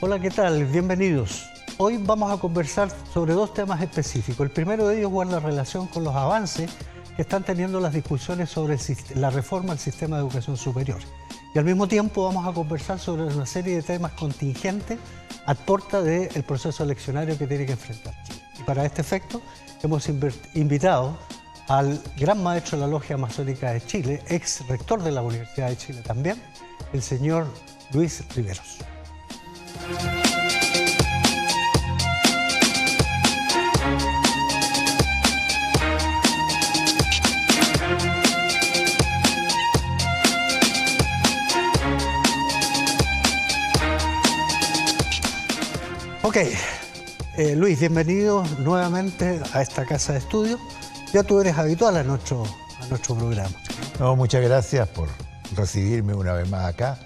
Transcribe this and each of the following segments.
Hola, ¿qué tal? Bienvenidos. Hoy vamos a conversar sobre dos temas específicos. El primero de ellos guarda relación con los avances que están teniendo las discusiones sobre la reforma al sistema de educación superior. Y al mismo tiempo vamos a conversar sobre una serie de temas contingentes a puerta del proceso eleccionario que tiene que enfrentar Chile. Y para este efecto hemos invitado al gran maestro de la Logia Masónica de Chile, ex rector de la Universidad de Chile también, el señor Luis Riveros. Ok, Luis, bienvenido nuevamente a esta casa de estudio. Ya tú eres habitual a nuestro programa. No, muchas gracias por recibirme una vez más acá.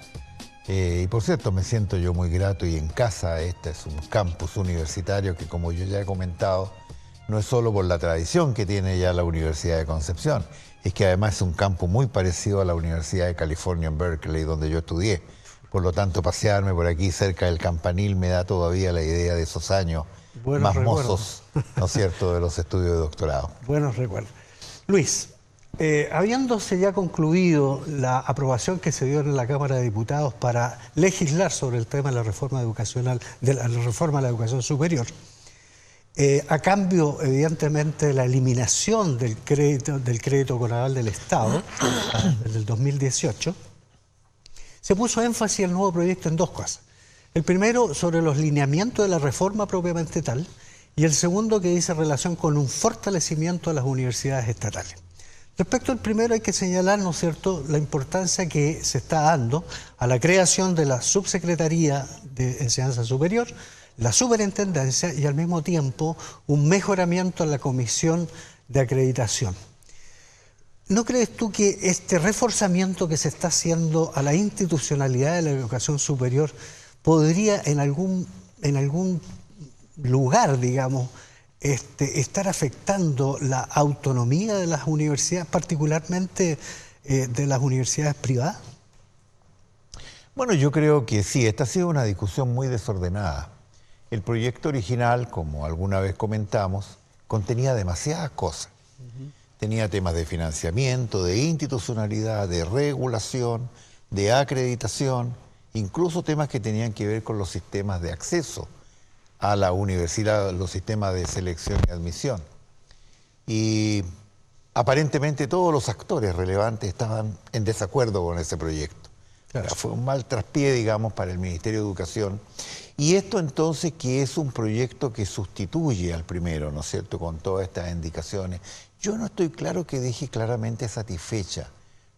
Y por cierto, me siento yo muy grato y en casa. Este es un campus universitario que, como yo ya he comentado, no es solo por la tradición que tiene ya la Universidad de Concepción, es que además es un campus muy parecido a la Universidad de California en Berkeley, donde yo estudié. Por lo tanto, pasearme por aquí cerca del Campanil me da todavía la idea de esos años más mozos, ¿no es cierto?, de los estudios de doctorado. Buenos recuerdos. Luis, habiéndose ya concluido la aprobación que se dio en la Cámara de Diputados para legislar sobre el tema de la reforma educacional, de la reforma a la educación superior, a cambio, evidentemente, de la eliminación del crédito Conaval del Estado desde el 2018, se puso énfasis en el nuevo proyecto en dos cosas. El primero, sobre los lineamientos de la reforma propiamente tal, y el segundo, que dice relación con un fortalecimiento de las universidades estatales. Respecto al primero, hay que señalar, ¿no es cierto?, la importancia que se está dando a la creación de la Subsecretaría de Enseñanza Superior, la Superintendencia y al mismo tiempo un mejoramiento en la Comisión de Acreditación. ¿No crees tú que este reforzamiento que se está haciendo a la institucionalidad de la educación superior podría en algún lugar, digamos, estar afectando la autonomía de las universidades, particularmente de las universidades privadas? Bueno, yo creo que sí, esta ha sido una discusión muy desordenada. El proyecto original, como alguna vez comentamos, contenía demasiadas cosas. Tenía temas de financiamiento, de institucionalidad, de regulación, de acreditación, incluso temas que tenían que ver con los sistemas de acceso a la universidad, los sistemas de selección y admisión. Y aparentemente todos los actores relevantes estaban en desacuerdo con ese proyecto. Claro. Fue un mal traspié, digamos, para el Ministerio de Educación. Y esto entonces, que es un proyecto que sustituye al primero, ¿no es cierto?, con todas estas indicaciones. Yo no estoy claro que deje claramente satisfecha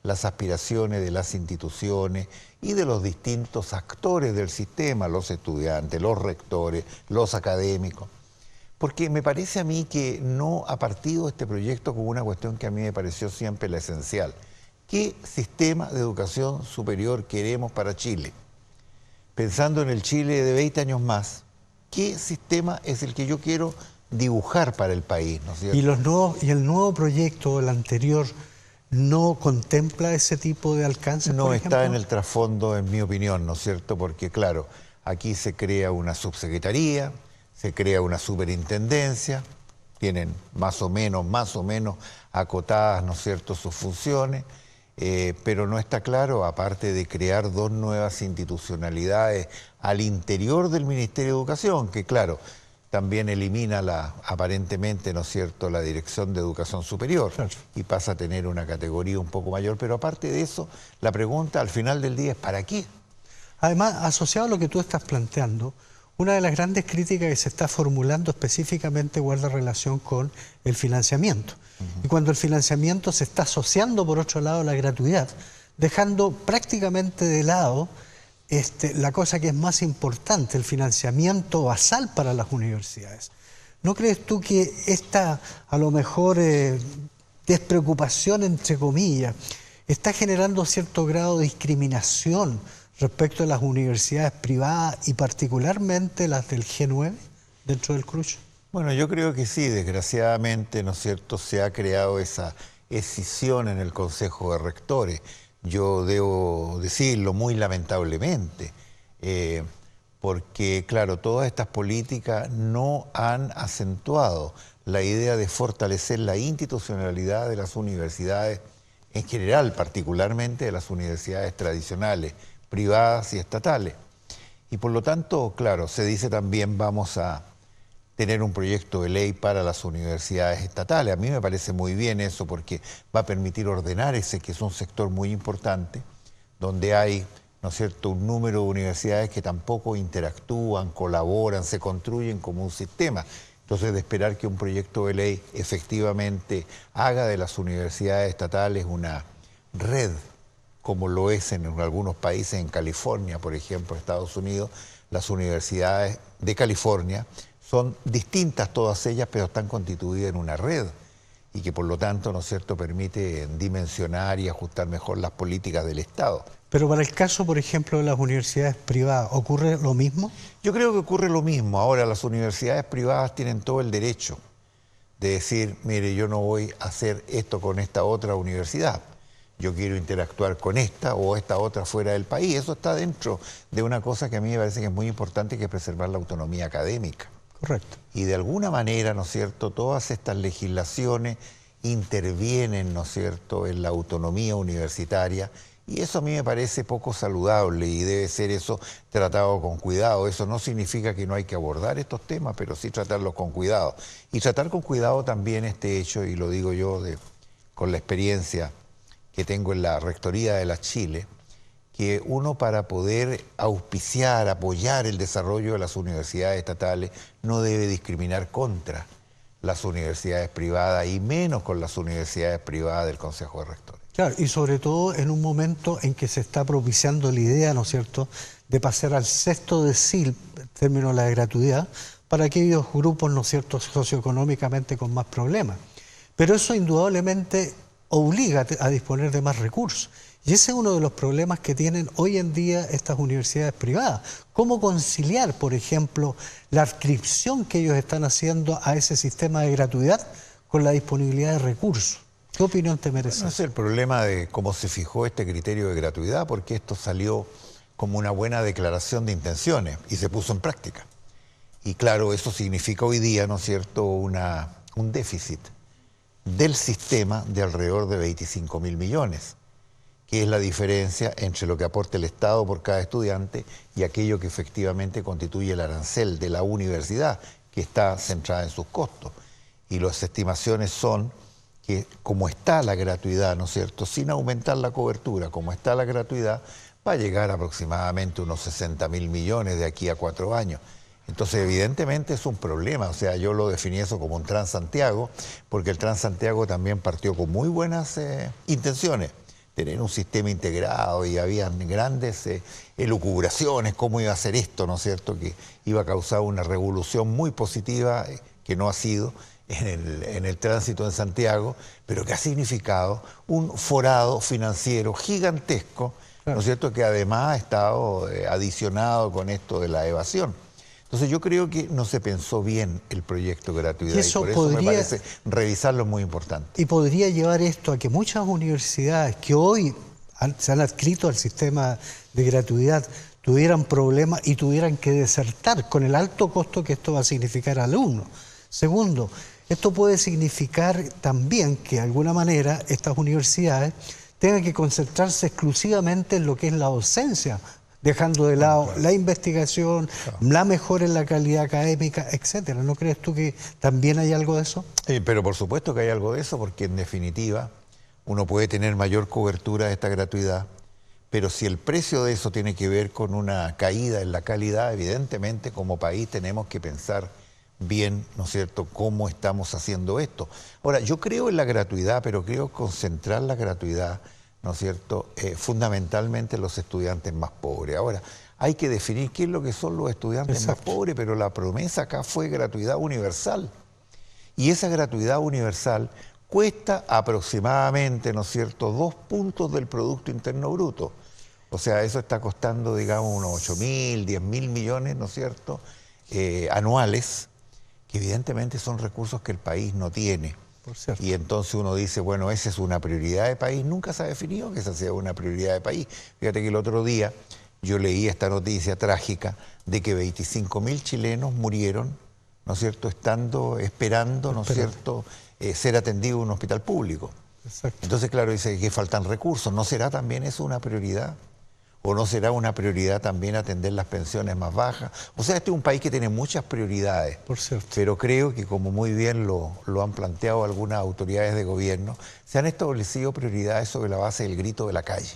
las aspiraciones de las instituciones y de los distintos actores del sistema, los estudiantes, los rectores, los académicos. Porque me parece a mí que no ha partido este proyecto con una cuestión que a mí me pareció siempre la esencial. ¿Qué sistema de educación superior queremos para Chile? Pensando en el Chile de 20 años más, ¿qué sistema es el que yo quiero dibujar para el país, ¿no es cierto? ¿Y el nuevo proyecto, el anterior, no contempla ese tipo de alcances? No está en el trasfondo, en mi opinión, ¿no es cierto? Porque, claro, aquí se crea una subsecretaría, se crea una superintendencia, tienen más o menos acotadas, ¿no es cierto?, sus funciones, pero no está claro, aparte de crear dos nuevas institucionalidades al interior del Ministerio de Educación, que, claro, también elimina aparentemente, ¿no es cierto?, la Dirección de Educación Superior, claro, y pasa a tener una categoría un poco mayor. Pero aparte de eso, la pregunta al final del día es ¿para qué? Además, asociado a lo que tú estás planteando, una de las grandes críticas que se está formulando específicamente guarda relación con el financiamiento. Y cuando el financiamiento se está asociando, por otro lado, a la gratuidad, dejando prácticamente de lado la cosa que es más importante, el financiamiento basal para las universidades. ¿No crees tú que esta, a lo mejor, despreocupación, entre comillas, está generando cierto grado de discriminación respecto a las universidades privadas y particularmente las del G9 dentro del CRUSH? Bueno, yo creo que sí, desgraciadamente, ¿no es cierto?, se ha creado esa escisión en el Consejo de Rectores. Yo debo decirlo muy lamentablemente, porque, claro, todas estas políticas no han acentuado la idea de fortalecer la institucionalidad de las universidades en general, particularmente de las universidades tradicionales, privadas y estatales. Y por lo tanto, claro, se dice también vamos a tener un proyecto de ley para las universidades estatales. A mí me parece muy bien eso porque va a permitir ordenar ese, que es un sector muy importante, donde hay, ¿no es cierto?, un número de universidades que tampoco interactúan, colaboran, se construyen como un sistema. Entonces, de esperar que un proyecto de ley efectivamente haga de las universidades estatales una red, como lo es en algunos países, en California, por ejemplo, Estados Unidos, las universidades de California son distintas todas ellas, pero están constituidas en una red y que por lo tanto, ¿no es cierto?, permite dimensionar y ajustar mejor las políticas del Estado. Pero para el caso, por ejemplo, de las universidades privadas, ¿ocurre lo mismo? Yo creo que ocurre lo mismo. Ahora, las universidades privadas tienen todo el derecho de decir, mire, yo no voy a hacer esto con esta otra universidad. Yo quiero interactuar con esta o esta otra fuera del país. Eso está dentro de una cosa que a mí me parece que es muy importante, que es preservar la autonomía académica. Correcto. Y de alguna manera, ¿no es cierto?, todas estas legislaciones intervienen, ¿no es cierto?, en la autonomía universitaria, y eso a mí me parece poco saludable y debe ser eso tratado con cuidado. Eso no significa que no hay que abordar estos temas, pero sí tratarlos con cuidado. Y tratar con cuidado también este hecho, y lo digo yo con la experiencia que tengo en la Rectoría de la Chile, que uno, para poder auspiciar, apoyar el desarrollo de las universidades estatales, no debe discriminar contra las universidades privadas y menos con las universidades privadas del Consejo de Rectores. Claro, y sobre todo en un momento en que se está propiciando la idea, ¿no es cierto?, de pasar al sexto decil, término de la gratuidad, para aquellos grupos, ¿no es cierto?, socioeconómicamente con más problemas. Pero eso indudablemente obliga a disponer de más recursos. Y ese es uno de los problemas que tienen hoy en día estas universidades privadas. ¿Cómo conciliar, por ejemplo, la adscripción que ellos están haciendo a ese sistema de gratuidad con la disponibilidad de recursos? ¿Qué opinión te merece? No es el problema de cómo se fijó este criterio de gratuidad, porque esto salió como una buena declaración de intenciones y se puso en práctica. Y claro, eso significa hoy día, ¿no es cierto?, un déficit del sistema de alrededor de 25.000 millones, que es la diferencia entre lo que aporta el Estado por cada estudiante y aquello que efectivamente constituye el arancel de la universidad, que está centrada en sus costos. Y las estimaciones son que, como está la gratuidad, ¿no es cierto?, sin aumentar la cobertura, como está la gratuidad, va a llegar aproximadamente unos 60.000 millones de aquí a 4 años. Entonces, evidentemente es un problema. O sea, yo lo definí eso como un Transantiago, porque el Transantiago también partió con muy buenas intenciones, tener un sistema integrado, y había grandes elucubraciones, cómo iba a ser esto, ¿no es cierto?, que iba a causar una revolución muy positiva, que no ha sido en el tránsito en Santiago, pero que ha significado un forado financiero gigantesco, claro, ¿no es cierto?, que además ha estado adicionado con esto de la evasión. Entonces yo creo que no se pensó bien el proyecto de gratuidad, y por eso me parece revisarlo es muy importante. Y podría llevar esto a que muchas universidades que hoy se han adscrito al sistema de gratuidad tuvieran problemas y tuvieran que desertar con el alto costo que esto va a significar al alumno. Segundo, esto puede significar también que de alguna manera estas universidades tengan que concentrarse exclusivamente en lo que es la docencia, dejando de lado la investigación, la mejora en la calidad académica, etcétera. ¿No crees tú que también hay algo de eso? Pero por supuesto que hay algo de eso, porque en definitiva uno puede tener mayor cobertura de esta gratuidad, pero si el precio de eso tiene que ver con una caída en la calidad, evidentemente como país tenemos que pensar bien, ¿no es cierto?, cómo estamos haciendo esto. Ahora, yo creo en la gratuidad, pero creo concentrar la gratuidad, ¿no es cierto?, fundamentalmente en los estudiantes más pobres. Ahora, hay que definir qué es lo que son los estudiantes más pobres, pero la promesa acá fue gratuidad universal. Y esa gratuidad universal cuesta aproximadamente, ¿no es cierto?, 2 puntos del Producto Interno Bruto. O sea, eso está costando, digamos, unos 8.000, 10.000 millones, ¿no es cierto?, anuales, que evidentemente son recursos que el país no tiene. Y entonces uno dice, bueno, esa es una prioridad de país. Nunca se ha definido que esa sea una prioridad de país. Fíjate que el otro día yo leí esta noticia trágica de que 25.000 chilenos murieron, ¿no es cierto?, esperando, ¿no es cierto?, ser atendidos en un hospital público. Exacto. Entonces, claro, dice que faltan recursos. ¿No será también eso una prioridad? ¿O no será una prioridad también atender las pensiones más bajas? O sea, este es un país que tiene muchas prioridades. Por cierto. Pero creo que, como muy bien lo han planteado algunas autoridades de gobierno, se han establecido prioridades sobre la base del grito de la calle.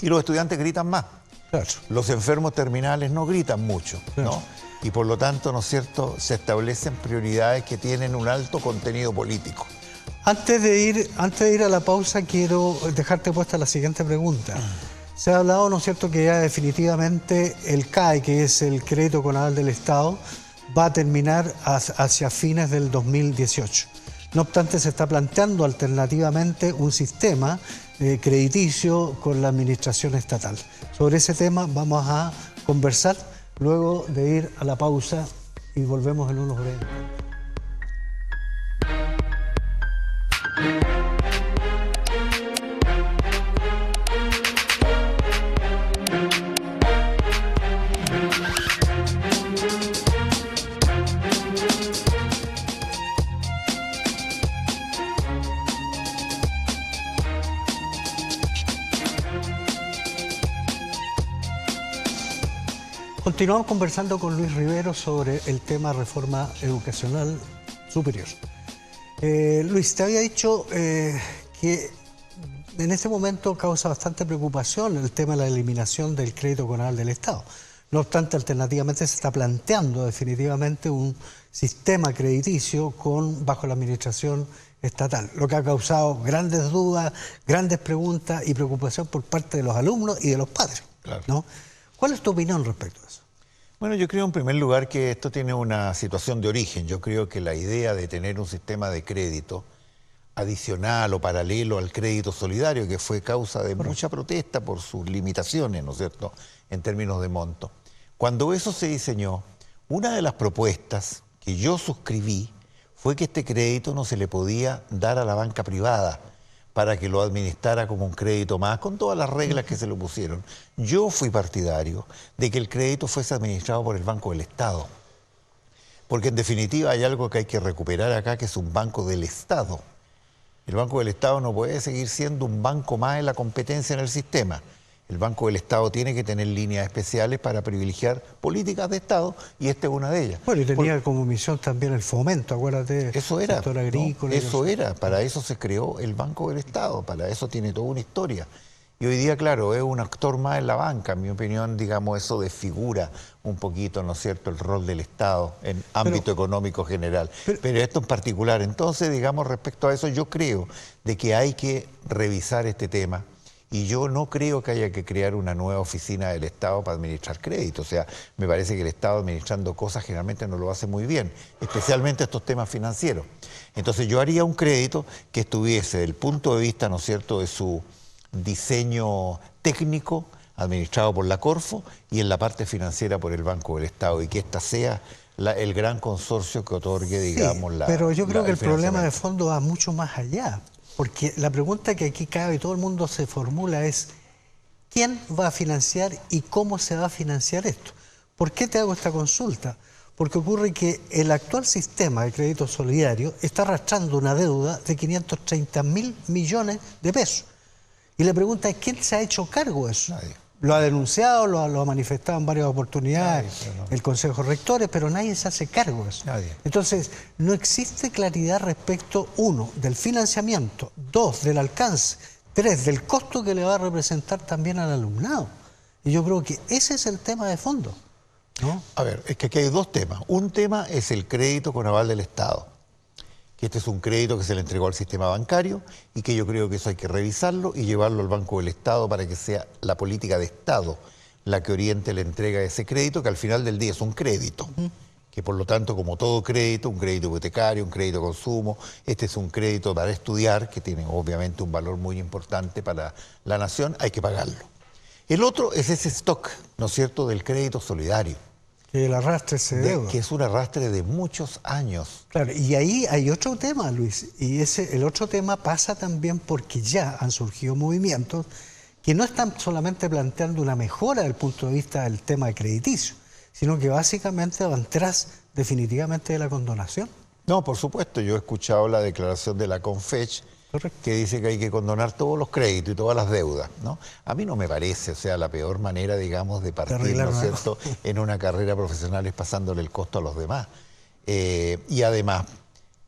Y los estudiantes gritan más. Claro. Los enfermos terminales no gritan mucho, Claro. ¿no? Y por lo tanto, ¿no es cierto?, se establecen prioridades que tienen un alto contenido político. Antes de ir a la pausa, quiero dejarte puesta la siguiente pregunta. Se ha hablado, ¿no es cierto?, que ya definitivamente el CAE, que es el crédito con aval del Estado, va a terminar hacia fines del 2018. No obstante, se está planteando alternativamente un sistema crediticio con la administración estatal. Sobre ese tema vamos a conversar luego de ir a la pausa y volvemos en unos breves. Continuamos conversando con Luis Rivero sobre el tema reforma educacional superior. Luis, te había dicho que en este momento causa bastante preocupación el tema de la eliminación del crédito con aval del Estado. No obstante, alternativamente se está planteando definitivamente un sistema crediticio bajo la administración estatal, lo que ha causado grandes dudas, grandes preguntas y preocupación por parte de los alumnos y de los padres, Claro. ¿no? ¿Cuál es tu opinión respecto a eso? Bueno, yo creo en primer lugar que esto tiene una situación de origen. Yo creo que la idea de tener un sistema de crédito adicional o paralelo al crédito solidario, que fue causa de mucha protesta por sus limitaciones, ¿no es cierto?, en términos de monto. Cuando eso se diseñó, una de las propuestas que yo suscribí fue que este crédito no se le podía dar a la banca privada para que lo administrara como un crédito más, con todas las reglas que se le pusieron. Yo fui partidario de que el crédito fuese administrado por el Banco del Estado, porque en definitiva hay algo que hay que recuperar acá, que es un banco del Estado. El Banco del Estado no puede seguir siendo un banco más en la competencia en el sistema. El Banco del Estado tiene que tener líneas especiales para privilegiar políticas de Estado, y esta es una de ellas. Bueno, y tenía como misión también el fomento, acuérdate, Eso era, sector ¿no? agrícola. Eso era, para eso se creó el Banco del Estado, para eso tiene toda una historia. Y hoy día, claro, es un actor más en la banca. En mi opinión, digamos, eso desfigura un poquito, ¿no es cierto?, el rol del Estado en ámbito económico general. Pero esto en particular, entonces, digamos, respecto a eso, yo creo de que hay que revisar este tema. Y yo no creo que haya que crear una nueva oficina del Estado para administrar crédito. O sea, me parece que el Estado administrando cosas generalmente no lo hace muy bien, especialmente estos temas financieros. Entonces yo haría un crédito que estuviese, desde el punto de vista, ¿no es cierto?, de su diseño técnico, administrado por la Corfo, y en la parte financiera por el Banco del Estado, y que esta sea el gran consorcio que otorgue, digamos, sí, pero yo creo que el problema de financiamiento. fondo va mucho más allá. Porque la pregunta que aquí cabe y todo el mundo se formula es ¿quién va a financiar y cómo se va a financiar esto? ¿Por qué te hago esta consulta? Porque ocurre que el actual sistema de crédito solidario está arrastrando una deuda de 530.000 millones de pesos. Y la pregunta es ¿quién se ha hecho cargo de eso? Nadie. Lo ha denunciado, lo ha manifestado en varias oportunidades Nadie, el Consejo de Rectores, pero nadie se hace cargo de eso. Nadie. Entonces, no existe claridad respecto, 1, del financiamiento, 2, del alcance, 3, del costo que le va a representar también al alumnado. Y yo creo que ese es el tema de fondo, ¿no? A ver, es que aquí hay dos temas. Un tema es el crédito con aval del Estado, que este es un crédito que se le entregó al sistema bancario y que yo creo que eso hay que revisarlo y llevarlo al Banco del Estado para que sea la política de Estado la que oriente la entrega de ese crédito, que al final del día es un crédito, que por lo tanto, como todo crédito, un crédito hipotecario, un crédito de consumo, este es un crédito para estudiar, que tiene obviamente un valor muy importante para la nación, hay que pagarlo. El otro es ese stock, ¿no es cierto?, del crédito solidario, Que el arrastre se deuda. que es un arrastre de muchos años. Claro, y ahí hay otro tema, Luis, y el otro tema pasa también porque ya han surgido movimientos que que no están solamente planteando una mejora desde el punto de vista del tema crediticio, sino que básicamente van tras definitivamente de la condonación. No, por supuesto, yo he escuchado la declaración de la Confech, Correcto. que dice que hay que condonar todos los créditos y todas las deudas, ¿no? A mí no me parece, o sea, la peor manera, digamos, de partir, ¿no es cierto?, en una carrera profesional es pasándole el costo a los demás. Y además,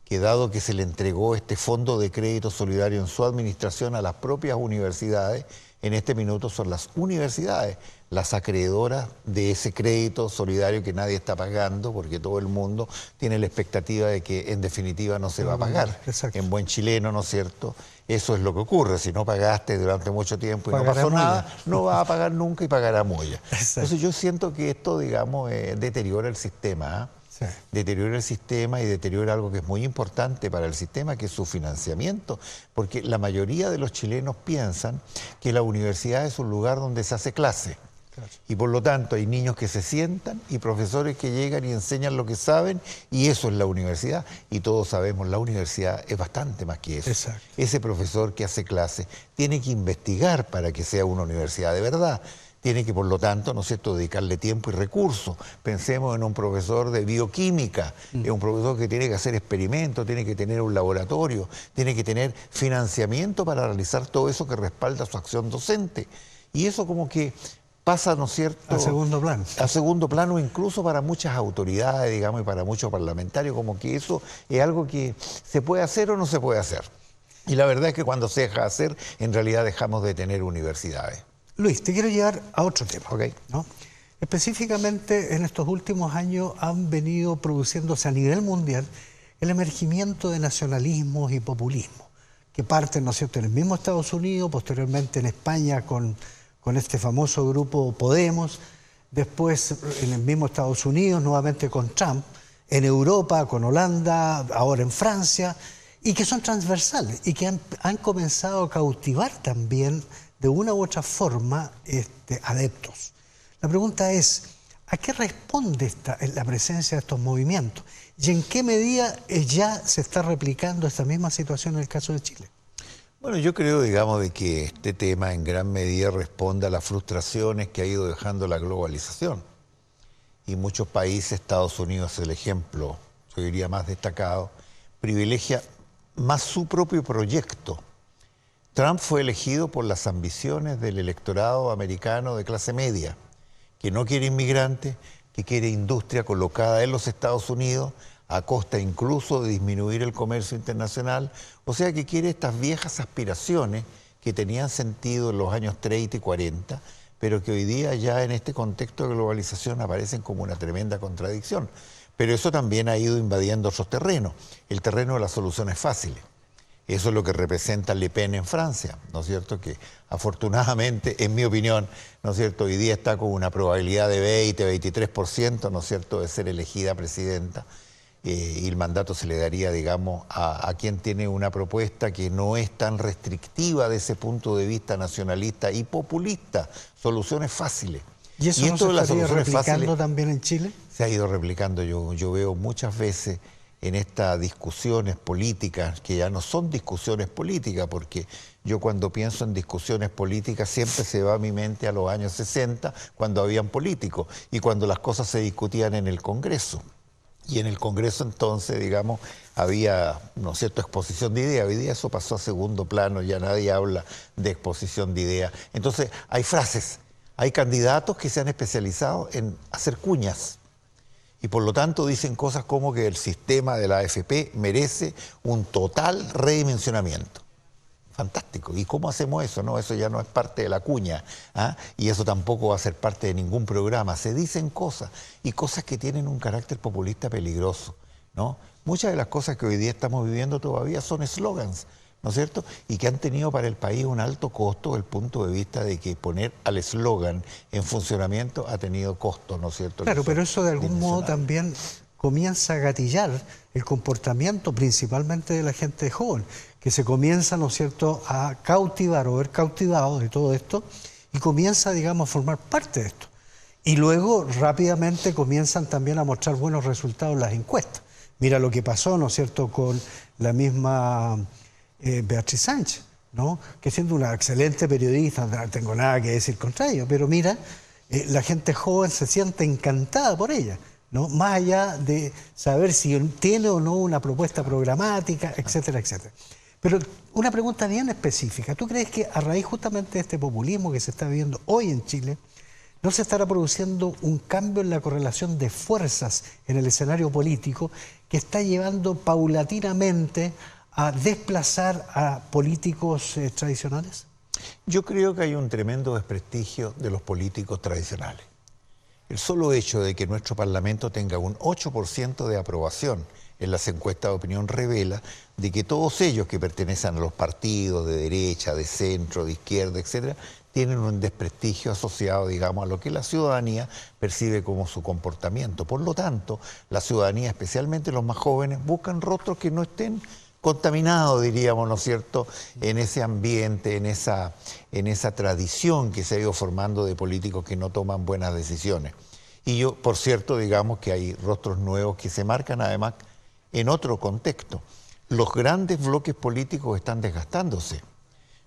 que dado que se le entregó este fondo de crédito solidario en su administración a las propias universidades, en este minuto son las universidades las acreedoras de ese crédito solidario que nadie está pagando, porque todo el mundo tiene la expectativa de que en definitiva no se va a pagar. Exacto. En buen chileno, ¿no es cierto? Eso es lo que ocurre. Si no pagaste durante mucho tiempo y no pasó nada, no vas a pagar nunca y pagará molla. Entonces yo siento que esto, digamos, deteriora el sistema, Sí. Deteriora el sistema y deteriora algo que es muy importante para el sistema, que es su financiamiento, porque la mayoría de los chilenos piensan que la universidad es un lugar donde se hace clase. Claro. Y por lo tanto hay niños que se sientan y profesores que llegan y enseñan lo que saben, y eso es la universidad. Y todos sabemos, la universidad es bastante más que eso. Exacto. Ese profesor que hace clase tiene que investigar para que sea una universidad de verdad. Tiene que, por lo tanto, ¿no es cierto?, dedicarle tiempo y recursos. Pensemos en un profesor de bioquímica, es un profesor que tiene que hacer experimentos, tiene que tener un laboratorio, tiene que tener financiamiento para realizar todo eso que respalda su acción docente. Y eso como que pasa, ¿no es cierto?, a segundo plano. A segundo plano, incluso para muchas autoridades, digamos, y para muchos parlamentarios, como que eso es algo que se puede hacer o no se puede hacer. Y la verdad es que cuando se deja de hacer, en realidad dejamos de tener universidades. Luis, te quiero llevar a otro tema, Okay. ¿no? Específicamente en estos últimos años han venido produciéndose a nivel mundial el emergimiento de nacionalismos y populismos, que parten, ¿no es cierto?, en el mismo Estados Unidos, posteriormente en España con este famoso grupo Podemos, después en el mismo Estados Unidos, nuevamente con Trump, en Europa con Holanda, ahora en Francia, y que son transversales y que han comenzado a cautivar también de una u otra forma adeptos. La pregunta es, ¿a qué responde la presencia de estos movimientos? ¿Y en qué medida ya se está replicando esta misma situación en el caso de Chile? Bueno, yo creo, digamos, de que este tema en gran medida responde a las frustraciones que ha ido dejando la globalización. Y muchos países, Estados Unidos es el ejemplo, yo diría más destacado, privilegia más su propio proyecto. Trump fue elegido por las ambiciones del electorado americano de clase media, que no quiere inmigrantes, que quiere industria colocada en los Estados Unidos, a costa incluso de disminuir el comercio internacional, o sea que quiere estas viejas aspiraciones que tenían sentido en los años 30 y 40, pero que hoy día ya en este contexto de globalización aparecen como una tremenda contradicción. Pero eso también ha ido invadiendo otros terrenos, el terreno de las soluciones fáciles. Eso es lo que representa Le Pen en Francia, ¿no es cierto?, que afortunadamente, en mi opinión, ¿no es cierto?, hoy día está con una probabilidad de 23%, ¿no es cierto?, de ser elegida presidenta, y el mandato se le daría, digamos, a quien tiene una propuesta que no es tan restrictiva de ese punto de vista nacionalista y populista, soluciones fáciles. ¿Y eso no se estaría replicando también en Chile? Se ha ido replicando, yo veo muchas veces en estas discusiones políticas, que ya no son discusiones políticas, porque yo cuando pienso en discusiones políticas siempre se va a mi mente a los años 60, cuando habían políticos, y cuando las cosas se discutían en el Congreso. Y en el Congreso entonces, digamos, había, ¿no es cierto?, exposición de ideas. Hoy día eso pasó a segundo plano, ya nadie habla de exposición de ideas. Entonces hay frases, hay candidatos que se han especializado en hacer cuñas. Y por lo tanto dicen cosas como que el sistema de la AFP merece un total redimensionamiento. Fantástico. ¿Y cómo hacemos eso? No, eso ya no es parte de la cuña, ¿ah? Y eso tampoco va a ser parte de ningún programa. Se dicen cosas, y cosas que tienen un carácter populista peligroso, ¿no? Muchas de las cosas que hoy día estamos viviendo todavía son eslogans, ¿no es cierto?, y que han tenido para el país un alto costo desde el punto de vista de que poner al eslogan en funcionamiento ha tenido costo, ¿no es cierto? Claro, pero eso de algún modo también comienza a gatillar el comportamiento principalmente de la gente joven, que se comienza, ¿no es cierto?, a cautivar o ver cautivado de todo esto y comienza, digamos, a formar parte de esto. Y luego rápidamente comienzan también a mostrar buenos resultados las encuestas. Mira lo que pasó, ¿no es cierto?, con la misma Beatriz Sánchez, ¿no? Que siendo una excelente periodista, no tengo nada que decir contra ello, pero mira, la gente joven se siente encantada por ella, ¿no? Más allá de saber si tiene o no una propuesta programática, etcétera, etcétera. Pero una pregunta bien específica. ¿Tú crees que a raíz justamente de este populismo que se está viviendo hoy en Chile, no se estará produciendo un cambio en la correlación de fuerzas en el escenario político que está llevando paulatinamente a desplazar a políticos tradicionales? Yo creo que hay un tremendo desprestigio de los políticos tradicionales. El solo hecho de que nuestro Parlamento tenga un 8% de aprobación en las encuestas de opinión revela de que todos ellos que pertenecen a los partidos de derecha, de centro, de izquierda, etcétera, tienen un desprestigio asociado, digamos, a lo que la ciudadanía percibe como su comportamiento. Por lo tanto, la ciudadanía, especialmente los más jóvenes, buscan rostros que no estén contaminados, diríamos, ¿no es cierto?, en ese ambiente, en esa tradición que se ha ido formando de políticos que no toman buenas decisiones. Y yo, por cierto, digamos que hay rostros nuevos que se marcan además en otro contexto. Los grandes bloques políticos están desgastándose.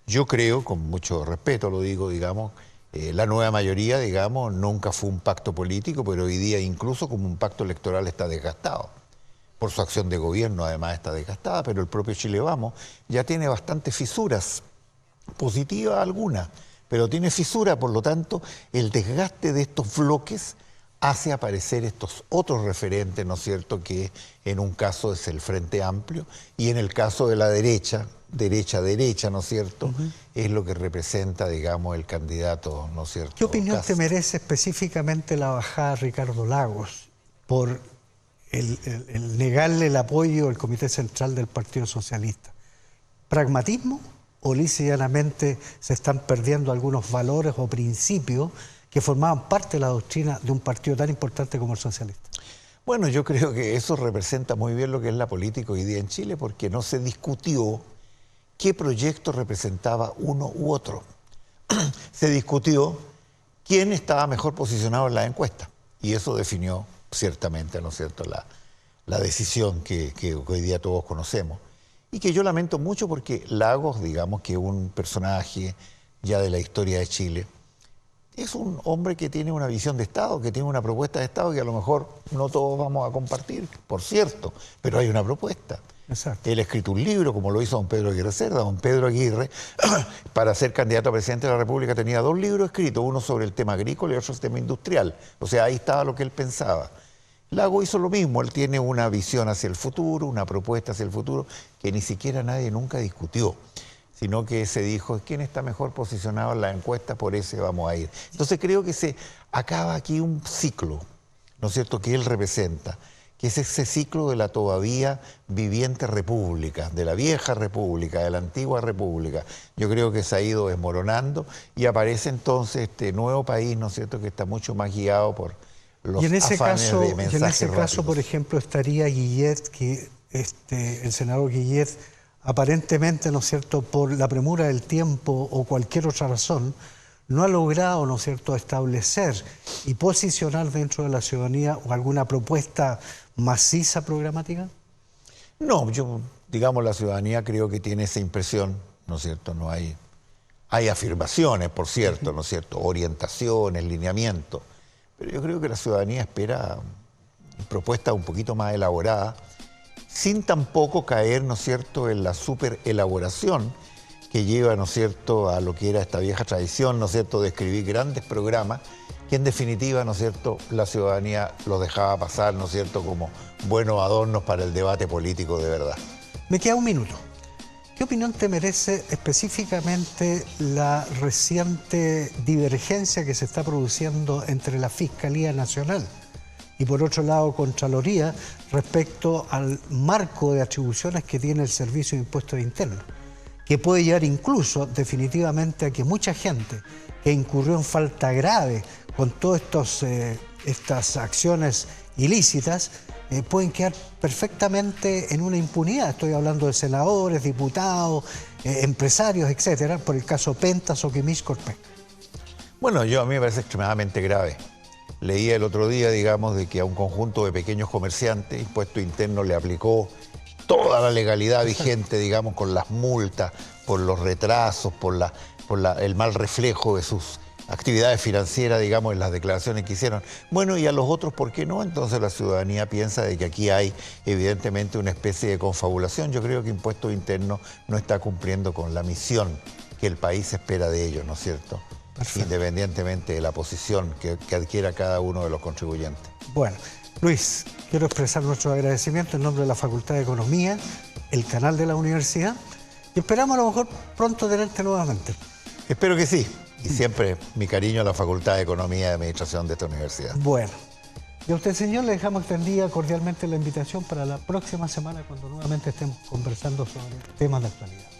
Yo creo, con mucho respeto lo digo, digamos, la nueva mayoría, digamos, nunca fue un pacto político, pero hoy día incluso como un pacto electoral está desgastado. Por su acción de gobierno además está desgastada, pero el propio Chile Vamos ya tiene bastantes fisuras, positivas algunas, pero tiene fisuras, por lo tanto, el desgaste de estos bloques hace aparecer estos otros referentes, ¿no es cierto?, que en un caso es el Frente Amplio y en el caso de la derecha, ¿no es cierto?, es lo que representa, digamos, el candidato, ¿no es cierto? ¿Qué opinión Kast. te merece específicamente la bajada de Ricardo Lagos por el negarle el apoyo al Comité Central del Partido Socialista? ¿Pragmatismo o lisa y llanamente se están perdiendo algunos valores o principios que formaban parte de la doctrina de un partido tan importante como el socialista? Bueno, yo creo que eso representa muy bien lo que es la política hoy día en Chile, porque no se discutió qué proyecto representaba uno u otro. Se discutió quién estaba mejor posicionado en la encuesta, y eso definió ciertamente, ¿no es cierto?, la decisión que hoy día todos conocemos. Y que yo lamento mucho porque Lagos, digamos que un personaje ya de la historia de Chile, es un hombre que tiene una visión de Estado, que tiene una propuesta de Estado que a lo mejor no todos vamos a compartir, por cierto, pero hay una propuesta. Exacto. Él ha escrito un libro, como lo hizo don Pedro Aguirre Cerda. Don Pedro Aguirre, para ser candidato a presidente de la República, tenía 2 libros escritos, uno sobre el tema agrícola y otro sobre el tema industrial. O sea, ahí estaba lo que él pensaba. Lagos hizo lo mismo, él tiene una visión hacia el futuro, una propuesta hacia el futuro, que ni siquiera nadie nunca discutió, sino que se dijo, ¿quién está mejor posicionado en la encuesta? Por ese vamos a ir. Entonces creo que se acaba aquí un ciclo, ¿no es cierto?, que él representa, que es ese ciclo de la todavía viviente república, de la vieja república, de la antigua república. Yo creo que se ha ido desmoronando y aparece entonces este nuevo país, ¿no es cierto?, que está mucho más guiado por los afanes de mensajes rápidos. Por ejemplo, estaría Guillet, que el senador Guillet, aparentemente, ¿no es cierto?, por la premura del tiempo o cualquier otra razón, no ha logrado, ¿no es cierto?, establecer y posicionar dentro de la ciudadanía alguna propuesta maciza programática. No, yo, digamos, la ciudadanía creo que tiene esa impresión, ¿no es cierto? No hay afirmaciones, por cierto, ¿no es cierto?, orientaciones, lineamientos, pero yo creo que la ciudadanía espera propuestas un poquito más elaboradas, sin tampoco caer, ¿no es cierto?, en la superelaboración que lleva, ¿no es cierto?, a lo que era esta vieja tradición, ¿no es cierto?, de escribir grandes programas que en definitiva, ¿no es cierto?, la ciudadanía los dejaba pasar, ¿no es cierto?, como buenos adornos para el debate político de verdad. Me queda un minuto. ¿Qué opinión te merece específicamente la reciente divergencia que se está produciendo entre la Fiscalía Nacional y por otro lado Contraloría respecto al marco de atribuciones que tiene el Servicio de Impuestos Internos, que puede llevar incluso definitivamente a que mucha gente que incurrió en falta grave con todas estas acciones ilícitas pueden quedar perfectamente en una impunidad? Estoy hablando de senadores, diputados, empresarios, etcétera, por el caso Pentas o Quimís Corpé. Bueno, a mí me parece extremadamente grave. Leía el otro día, digamos, de que a un conjunto de pequeños comerciantes, Impuesto Interno le aplicó toda la legalidad vigente, digamos, con las multas, por los retrasos, por el mal reflejo de sus actividades financieras, digamos, en las declaraciones que hicieron. Bueno, y a los otros, ¿por qué no? Entonces la ciudadanía piensa de que aquí hay evidentemente una especie de confabulación. Yo creo que Impuestos Internos no está cumpliendo con la misión que el país espera de ellos, ¿no es cierto? Perfecto. Independientemente de la posición que adquiera cada uno de los contribuyentes. Bueno, Luis, quiero expresar nuestro agradecimiento en nombre de la Facultad de Economía, el canal de la universidad, y esperamos a lo mejor pronto tenerte nuevamente. Espero que sí. Y siempre mi cariño a la Facultad de Economía y Administración de esta universidad. Bueno, y a usted, señor, le dejamos extendida cordialmente la invitación para la próxima semana, cuando nuevamente estemos conversando sobre temas de actualidad.